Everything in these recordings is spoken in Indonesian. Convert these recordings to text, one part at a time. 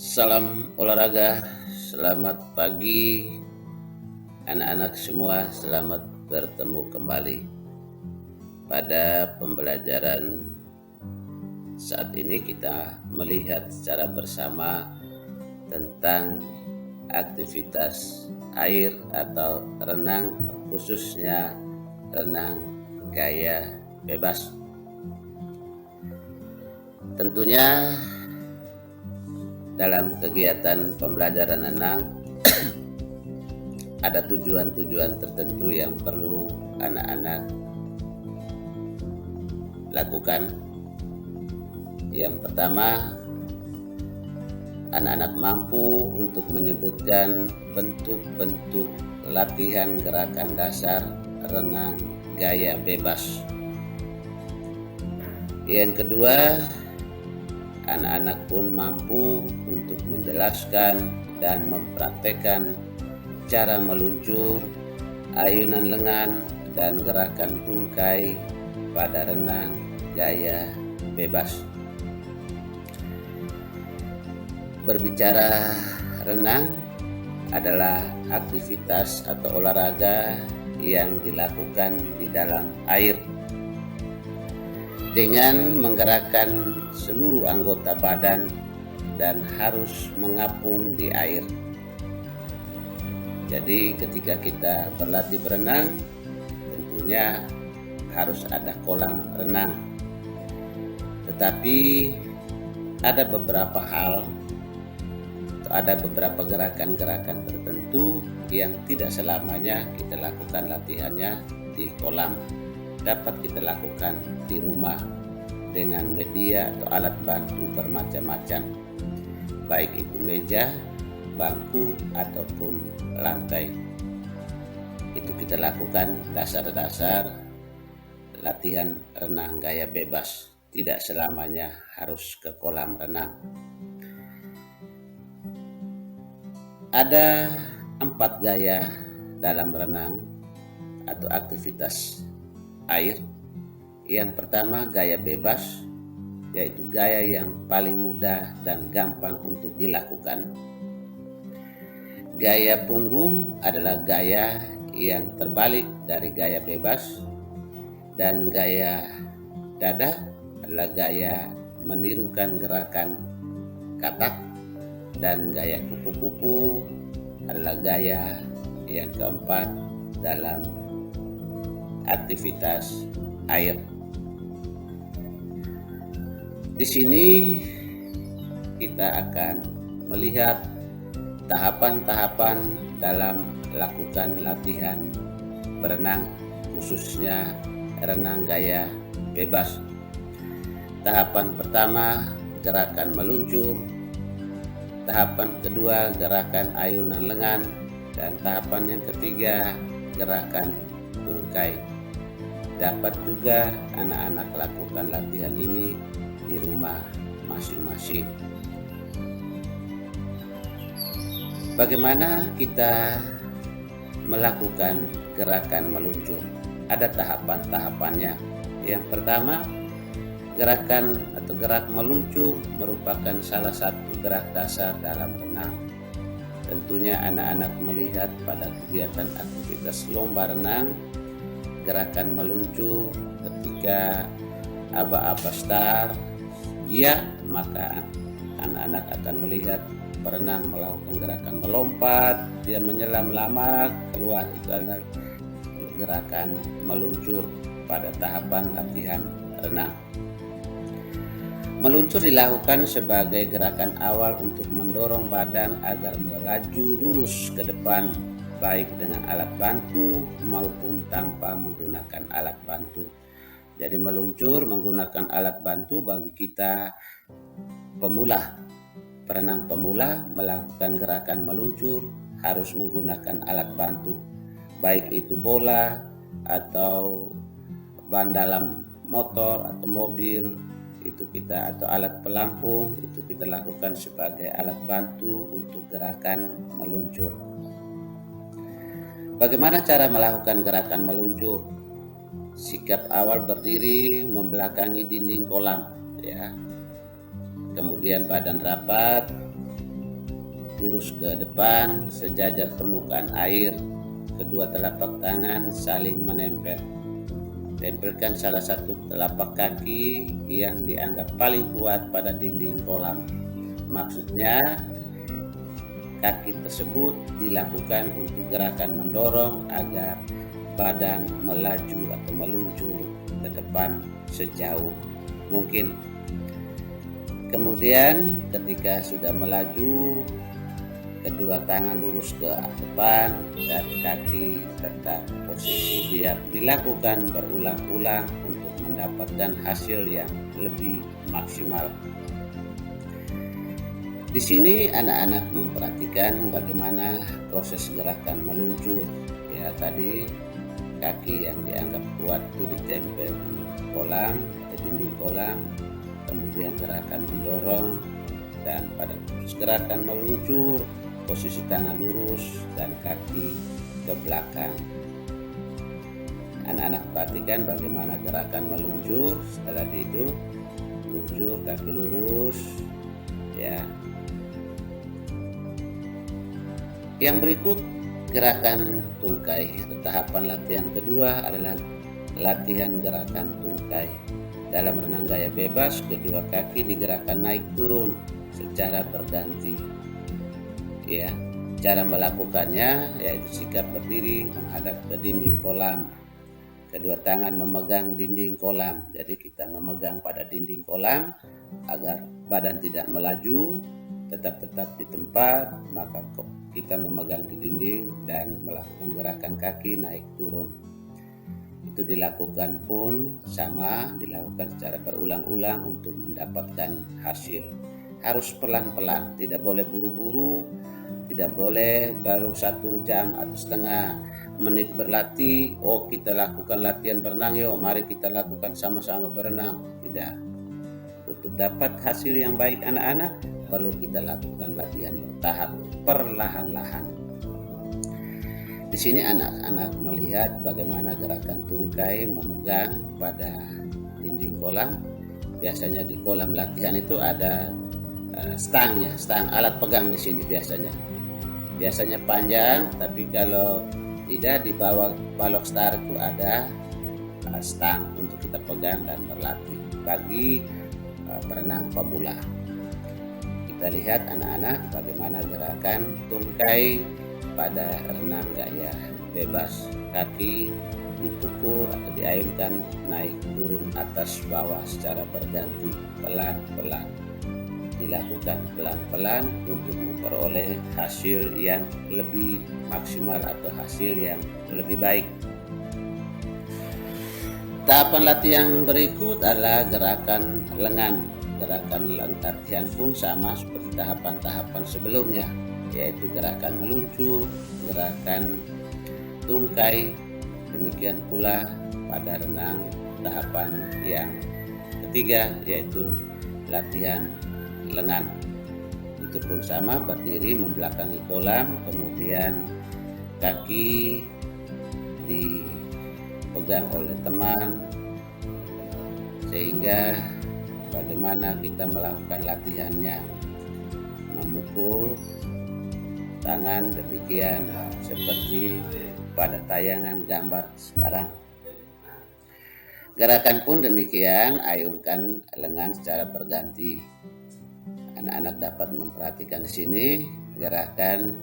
Salam olahraga, selamat pagi anak-anak semua, selamat bertemu kembali. Pada pembelajaran saat ini kita melihat secara bersama tentang aktivitas air atau renang, khususnya renang gaya bebas. Tentunya dalam kegiatan pembelajaran renang ada tujuan-tujuan tertentu yang perlu anak-anak lakukan. Yang pertama, anak-anak mampu untuk menyebutkan bentuk-bentuk latihan gerakan dasar renang gaya bebas. Yang kedua, anak-anak pun mampu untuk menjelaskan dan mempraktekkan cara meluncur, ayunan lengan, dan gerakan tungkai pada renang gaya bebas. Berbicara renang adalah aktivitas atau olahraga yang dilakukan di dalam air dengan menggerakkan seluruh anggota badan dan harus mengapung di air. Jadi ketika kita berlatih berenang, tentunya harus ada kolam renang. Tetapi ada beberapa hal, ada beberapa gerakan-gerakan tertentu yang tidak selamanya kita lakukan latihannya di kolam. Dapat kita lakukan di rumah dengan media atau alat bantu bermacam-macam, baik itu meja, bangku, ataupun lantai. Itu kita lakukan dasar-dasar latihan renang gaya bebas. Tidak selamanya harus ke kolam renang. Ada 4 gaya dalam renang atau aktivitas air. Yang pertama, gaya bebas, yaitu gaya yang paling mudah dan gampang untuk dilakukan. Gaya punggung adalah gaya yang terbalik dari gaya bebas, dan gaya dada adalah gaya menirukan gerakan katak, dan gaya kupu-kupu adalah gaya yang keempat dalam aktivitas air. Di sini kita akan melihat tahapan-tahapan dalam melakukan latihan berenang, khususnya renang gaya bebas. Tahapan pertama, gerakan meluncur. Tahapan kedua, gerakan ayunan lengan. Dan tahapan yang ketiga, gerakan tungkai. Dapat juga anak-anak lakukan latihan ini di rumah masing-masing. Bagaimana kita melakukan gerakan meluncur? Ada tahapan-tahapannya. Yang pertama, gerakan atau gerak meluncur merupakan salah satu gerak dasar dalam renang. Tentunya anak-anak melihat pada kegiatan aktivitas lomba renang, gerakan meluncur ketika aba-aba start, maka anak-anak akan melihat berenang melakukan gerakan melompat, dia menyelam lama keluar. Itu adalah gerakan meluncur pada tahapan latihan renang. Meluncur dilakukan sebagai gerakan awal untuk mendorong badan agar melaju lurus ke depan, baik dengan alat bantu maupun tanpa menggunakan alat bantu. Jadi meluncur menggunakan alat bantu bagi kita pemula. Perenang pemula melakukan gerakan meluncur harus menggunakan alat bantu, baik itu bola atau ban dalam motor atau mobil, itu kita atau alat pelampung, itu kita lakukan sebagai alat bantu untuk gerakan meluncur. Bagaimana cara melakukan gerakan meluncur? Sikap awal berdiri membelakangi dinding kolam, ya. Kemudian badan rapat, lurus ke depan, sejajar permukaan air, kedua telapak tangan saling menempel. Tempelkan salah satu telapak kaki yang dianggap paling kuat pada dinding kolam. Maksudnya, kaki tersebut dilakukan untuk gerakan mendorong agar badan melaju atau meluncur ke depan sejauh mungkin. Kemudian ketika sudah melaju, kedua tangan lurus ke depan dan kaki tetap posisi diam. Dilakukan berulang-ulang untuk mendapatkan hasil yang lebih maksimal. Di sini anak-anak memperhatikan bagaimana proses gerakan meluncur. Ya, tadi kaki yang dianggap kuat itu ditempel di kolam, di dinding kolam, kemudian gerakan mendorong, dan pada proses gerakan meluncur posisi tangan lurus dan kaki ke belakang. Anak-anak perhatikan bagaimana gerakan meluncur. Setelah itu meluncur, kaki lurus, ya. Yang berikut gerakan tungkai. Tahapan latihan kedua adalah latihan gerakan tungkai. Dalam renang gaya bebas, kedua kaki digerakkan naik turun secara berganti. Ya, cara melakukannya yaitu sikap berdiri menghadap ke dinding kolam. Kedua tangan memegang dinding kolam. Jadi kita memegang pada dinding kolam agar badan tidak melaju, tetap di tempat, maka kita memegang di dinding dan melakukan gerakan kaki naik turun. Itu dilakukan pun sama, dilakukan secara berulang-ulang untuk mendapatkan hasil. Harus pelan-pelan, tidak boleh buru-buru, tidak boleh baru 1 jam atau setengah menit berlatih, kita lakukan latihan berenang, yuk mari kita lakukan sama-sama berenang. Tidak. Untuk dapat hasil yang baik anak-anak, perlu kita lakukan latihan bertahap, perlahan-lahan. Di sini anak-anak melihat bagaimana gerakan tungkai memegang pada dinding kolam. Biasanya di kolam latihan itu ada stang alat pegang di sini biasanya panjang, tapi kalau tidak di bawah balok star itu ada stang untuk kita pegang dan berlatih bagi berenang pemula. Kita lihat anak-anak bagaimana gerakan tungkai pada renang gaya bebas. Kaki dipukul atau diayunkan naik turun atas bawah secara berganti, pelan-pelan. Dilakukan pelan-pelan untuk memperoleh hasil yang lebih maksimal atau hasil yang lebih baik. Tahapan latihan berikut adalah gerakan lengan. Gerakan latihan pun sama seperti tahapan-tahapan sebelumnya, yaitu gerakan meluncur, gerakan tungkai. Demikian pula pada renang tahapan yang ketiga, yaitu latihan lengan. Itu pun sama, berdiri membelakangi kolam, kemudian kaki dipegang oleh teman, sehingga bagaimana kita melakukan latihannya, memukul tangan demikian seperti pada tayangan gambar sekarang. Gerakan pun demikian, ayunkan lengan secara berganti. Anak-anak dapat memperhatikan di sini gerakan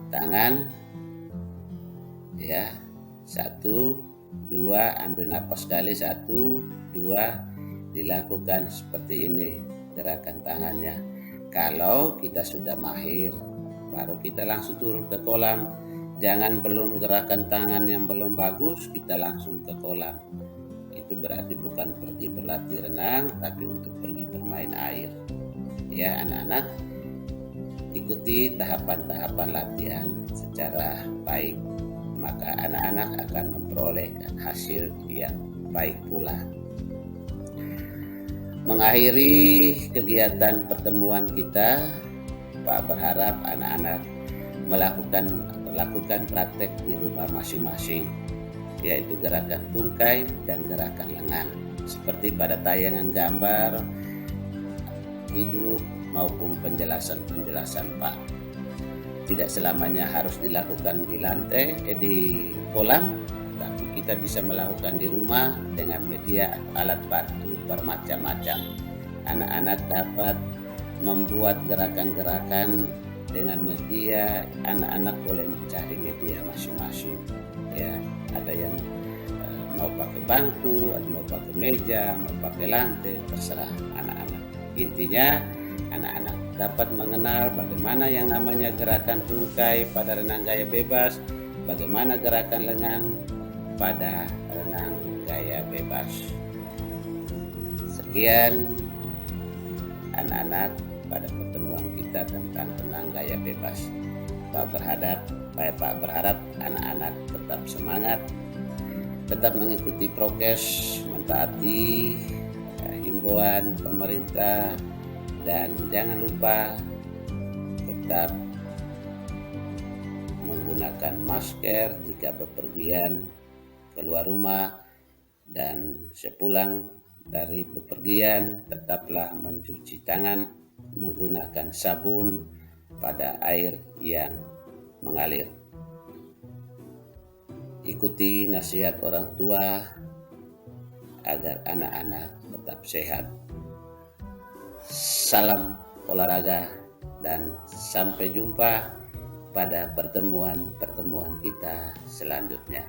tangan, ya, 1, 2, ambil napas sekali, 1, 2, dilakukan seperti ini gerakan tangannya. Kalau kita sudah mahir, baru kita langsung turun ke kolam. Jangan belum gerakan tangan yang belum bagus kita langsung ke kolam. Itu berarti bukan pergi berlatih renang, tapi untuk pergi bermain air. Ya anak-anak, ikuti tahapan-tahapan latihan secara baik, maka anak-anak akan memperoleh hasil yang baik pula. Mengakhiri kegiatan pertemuan kita, Pak berharap anak-anak melakukan praktek di rumah masing-masing, yaitu gerakan tungkai dan gerakan lengan. Seperti pada tayangan gambar, hidup maupun penjelasan-penjelasan Pak. Tidak selamanya harus dilakukan di lantai, di kolam, tapi kita bisa melakukan di rumah dengan media alat bantu bermacam-macam. Anak-anak dapat membuat gerakan-gerakan dengan media, anak-anak boleh mencari media masing-masing. Ya, ada yang mau pakai bangku, atau mau pakai meja, mau pakai lantai, terserah anak-anak. Intinya anak-anak dapat mengenal bagaimana yang namanya gerakan tungkai pada renang gaya bebas, bagaimana gerakan lengan pada renang gaya bebas. Sekian anak-anak pada pertemuan kita tentang renang gaya bebas. Pak berharap anak-anak tetap semangat, tetap mengikuti prokes, mentaati himbauan pemerintah, dan jangan lupa tetap menggunakan masker jika bepergian keluar rumah, dan sepulang dari bepergian tetaplah mencuci tangan menggunakan sabun pada air yang mengalir. Ikuti nasihat orang tua agar anak-anak tetap sehat. Salam olahraga dan sampai jumpa pada pertemuan kita selanjutnya.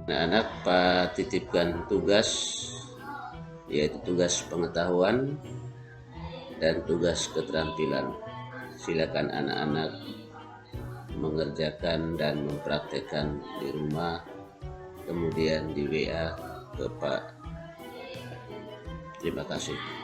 Anak-anak Pak titipkan tugas, yaitu tugas pengetahuan dan tugas keterampilan. Silakan anak-anak mengerjakan dan mempraktekkan di rumah, kemudian di WA ke Pak. Terima kasih.